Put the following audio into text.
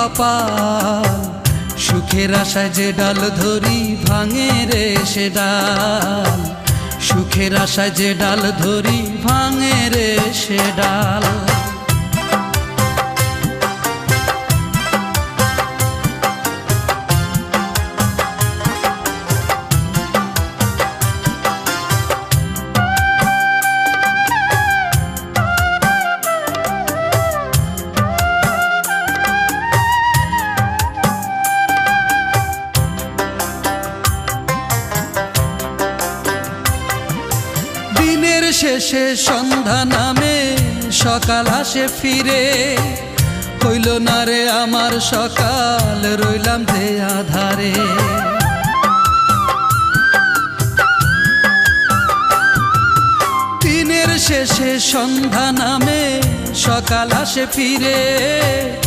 কপাল, সুখের আশায় যে ডাল ধরি ভাঙে রে সে ডাল, সুখের আশায় যে ডাল ধরি ভাঙে রে সে ডাল। দিনের শেষে সন্ধ্যা নামে সকাল আসে ফিরে, হইল না রে আমার সকাল, রইলাম যে আধারে। দিনের শেষে সন্ধ্যা নামে সকাল আসে ফিরে,